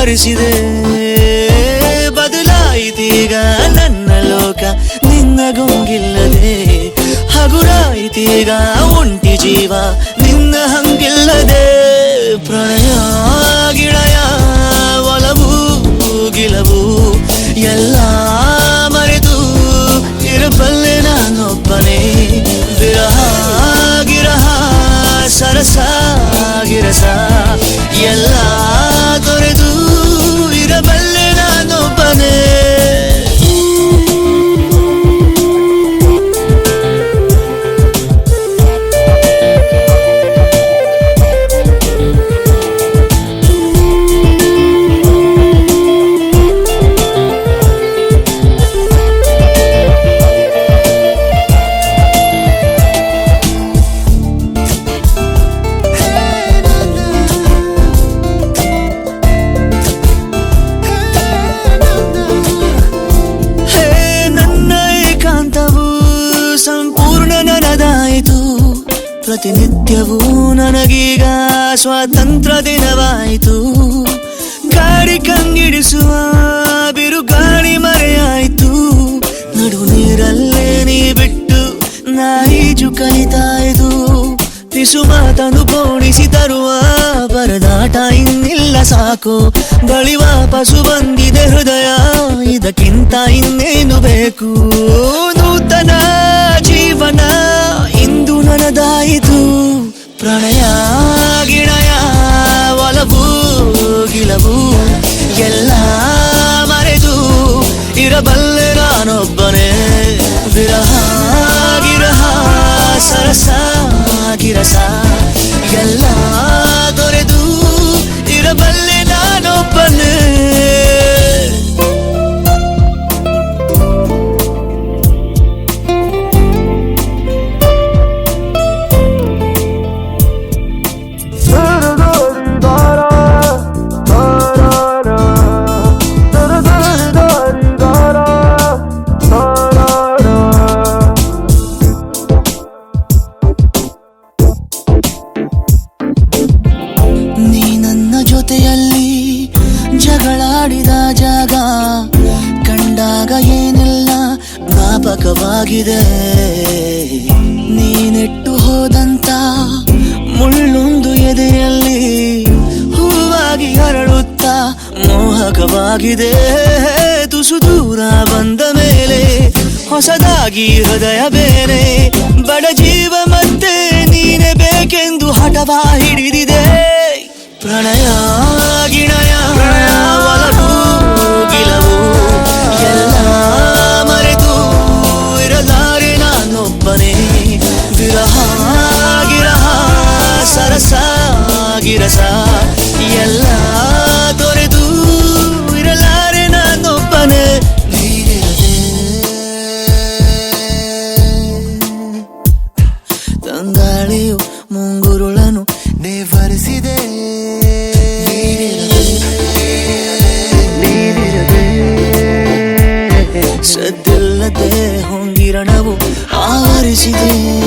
ಆವರಿಸಿದೆ. ಬದಲಾಯಿತೀಗ ನನ್ನ ಲೋಕ ನಿನ್ನ ಗುಂಗಿಲ್ಲದೆ, ಹಗುರಾಯಿತೀಗ ಒಂಟಿ ಜೀವ ನಿನ್ನ ಹಂಗಿಲ್ಲದೆ. ಪ್ರಣಯ ಗಿಳಯ ಒಲವು ಗಿಲವು ಎಲ್ಲ ಮರೆತು ಇರಬಲ್ಲೆ ನಾನೊಬ್ಬನೇ. ವಿರಹ ಗಿರಹ ಸರಸ ಗಿರಸ ಎಲ್ಲ ತೊರೆದು ಇರಬಲ್ಲೆ ನಾನೊಬ್ಬನೇ. ಸಂಪೂರ್ಣ ನನದಾಯಿತು, ಪ್ರತಿನಿತ್ಯವೂ ನನಗೀಗ ಸ್ವಾತಂತ್ರ್ಯ ದಿನವಾಯಿತು. ಗಾಡಿ ಕಂಗಿಡಿಸುವ ಬಿರುಗಾಳಿ ಮರೆಯಾಯಿತು, ನಡು ನೀರಲ್ಲೇ ನೀ ಬಿಟ್ಟು ನಾಯಿಜು ಕಲಿತಾಯಿತು. ಪಿಸು ಮಾತನು ಪೋಣಿಸಿ ತರುವ ಪರದಾಟ ಇನ್ನಿಲ್ಲ ಸಾಕು, ಬಳಿ ವಾಪಸು ಬಂದಿದೆ ಹೃದಯ, ಇದಕ್ಕಿಂತ ಇನ್ನೇನು ಬೇಕು. ನೂತನ ಜೀವನ ಇಂದು ನನದಾಯಿತು. ಪ್ರಣಯ ಗಿಣಯ ಒಲವು ಗಿಲವು ಎಲ್ಲ ಮರೆತು ಇರಬಲ್ಲೆ ನಾನೊಬ್ಬನೇ. ವಿರಹ ಗಿರಹ ಸರಸ ಗಿರಸ ಎಲ್ಲ ತೊರೆದು ಇರಬಲ್ಲೆ ನಾನೊಬ್ಬನೇ. ನೀ ನನ್ನ ಜೊತೆಯಲ್ಲಿ ಜಗಳಾಡಿದ ಜಾಗ ಕಂಡಾಗ ಏನೆಲ್ಲ ಜ್ಞಾಪಕವಾಗಿದೆ. ನೀನೆಟ್ಟು ಹೋದಂತ ಮುಳ್ಳೊಂದು ಎದೆಯಲ್ಲಿ ಹೂವಾಗಿ ಹರಡುತ್ತಾ ಮೋಹಕವಾಗಿದೆ. ತುಸು ದೂರ ಬಂದ ಮೇಲೆ ಹೊಸದಾಗಿ ಹೃದಯ ಬೇರೆ, ಬಡ ಜೀವ ಮತ್ತೆ ನೀನೆ ಬೇಕೆಂದು ಹಠವ ಹಿಡಿದಿದೆ. ಪ್ರಣಯ ಗಿಣಯ ಒಲವು ಗಿಲವು ಎಲ್ಲ ಮರೆತು ಇರಲಾರೆ ನಾನೊಬ್ಬನೇ. ವಿರಹ ಗಿರಹ ಸರಸ ಗಿರಸ ಎಲ್ಲ ತೊರೆದು ಇರಲಾರೆ ನಾನೊಬ್ಬನೇ. ತಂಗಾಳಿಯು ಮುಂಗುರುಳನು ನೇವರಿಸಿದೆ, ಸದ್ದಿಲ್ಲದೆ ಹೊಂಗಿರಣವು ಆವರಿಸಿದೆ.